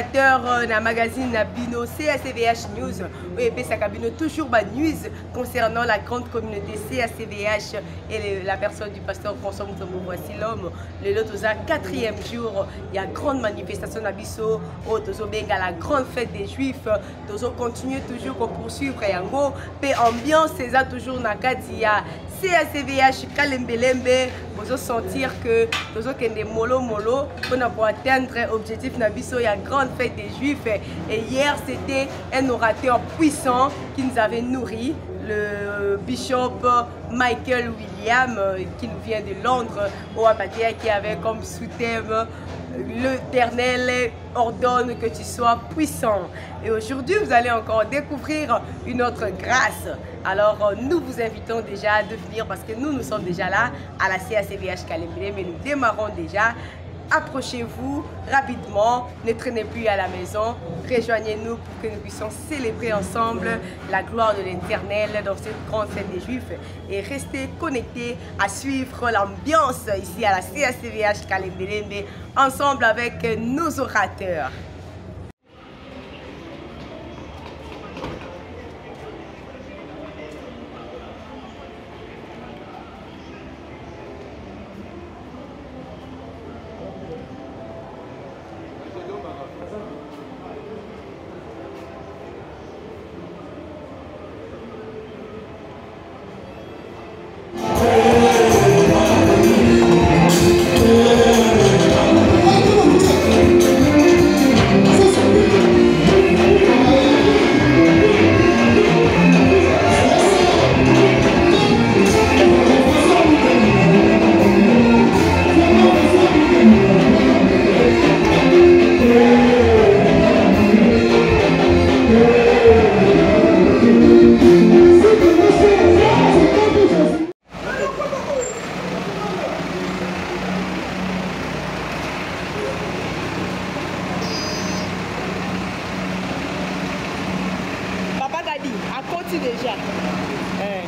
téléspectateurs dans le magazine Nabino CACVH News. Oui, et ça cabine toujours ma news concernant la grande communauté CACVH et la personne du pasteur François Moutombo. Voici l'homme. Le lot au 4e jour, il y a grande manifestation Nabiso. Au Tozobenga, la grande fête des Juifs. Tozo continue toujours qu'on poursuivre Yango. Paix ambiance, c'est ça toujours Nakadia. CACVH Kalembelembe. Vous sentir que nous avons mollo pour atteindre l'objectif Nabiso, il y a une grande fête des Juifs. Et hier, c'était un orateur puissant qui nous avait nourri, le bishop Michael William, qui nous vient de Londres, au Abadia, qui avait comme sous-thème l'Éternel ordonne que tu sois puissant. Et aujourd'hui, vous allez encore découvrir une autre grâce. Alors, nous vous invitons déjà à venir parce que nous sommes déjà là à la CACVH Kalembele, mais nous démarrons déjà. Approchez-vous rapidement, ne traînez plus à la maison, rejoignez-nous pour que nous puissions célébrer ensemble la gloire de l'Éternel dans cette grande fête des Juifs et restez connectés à suivre l'ambiance ici à la CACVH Kalembele ensemble avec nos orateurs. Déjà. Hey,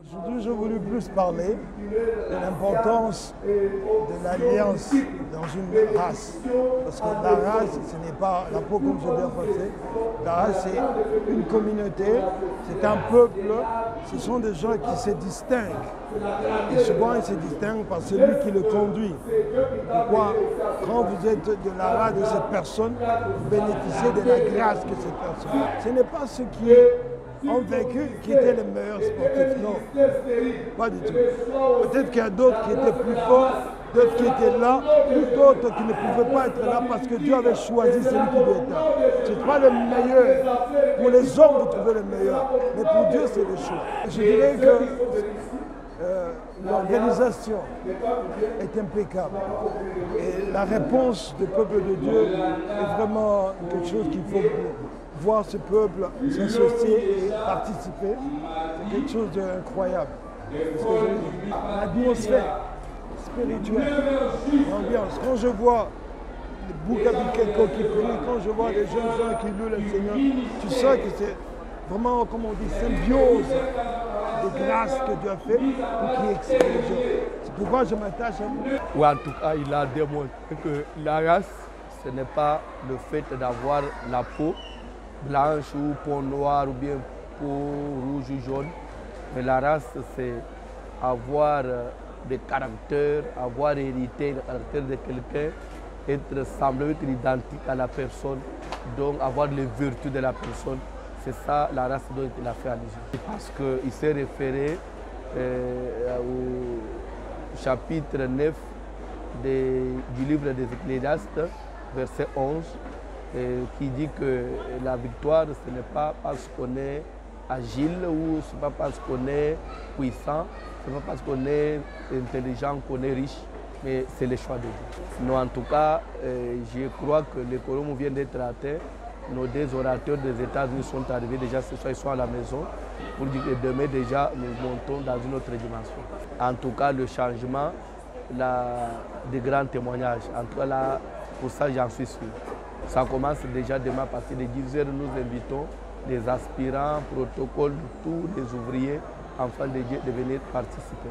Aujourd'hui, j'ai voulu plus parler de l'importance de l'alliance dans une race. Parce que la race, ce n'est pas la peau comme je dis en français. La race, c'est une communauté, c'est un peuple. Ce sont des gens qui se distinguent. Et souvent, ils se distinguent par celui qui le conduit. Pourquoi? Quand vous êtes de la race de cette personne, vous bénéficiez de la grâce que cette personne. Ce n'est pas ceux qui ont vécu qui étaient les meilleurs sportifs, non, pas du tout. Peut-être qu'il y a d'autres qui étaient plus forts, d'autres qui étaient là, ou d'autres qui ne pouvaient pas être là parce que Dieu avait choisi celui qui doit être là. Ce n'est pas le meilleur. Pour les hommes, vous trouvez le meilleur, mais pour Dieu, c'est le choix. Je dirais que l'organisation est impeccable et la réponse du peuple de Dieu est vraiment quelque chose qu'il faut voir ce peuple s'associer et participer. C'est quelque chose d'incroyable. L'atmosphère spirituelle, l'ambiance. Quand je vois les Boukabi-Keko qui prient, quand je vois des jeunes gens qui louent le Seigneur, tu sens que c'est vraiment, comme on dit, symbiose de grâce que Dieu a fait pour qu'il exprime. C'est pourquoi je m'attache à vous. Ou en tout cas, il a démontré que la race, ce n'est pas le fait d'avoir la peau blanche ou peau noire ou bien peau rouge ou jaune. Mais la race, c'est avoir des caractères, avoir hérité le caractère de quelqu'un, être semblable, être identique à la personne, donc avoir les vertus de la personne. C'est ça la race dont il a fait allusion. Parce qu'il s'est référé au chapitre 9 du livre des Ecclésiastes, verset 11, qui dit que la victoire, ce n'est pas parce qu'on est agile ou ce n'est pas parce qu'on est puissant, ce n'est pas parce qu'on est intelligent qu'on est riche, mais c'est le choix de Dieu. Sinon, en tout cas, je crois que les colons viennent d'être atteints. Nos deux orateurs des États-Unis sont arrivés déjà ce soir, ils sont à la maison pour dire que demain déjà nous montons dans une autre dimension. En tout cas, le changement, des grands témoignages. En tout cas, là, pour ça, j'en suis sûr. Ça commence déjà demain à partir de 10 h. Nous invitons les aspirants, protocoles, tous les ouvriers, enfants de Dieu, de venir participer.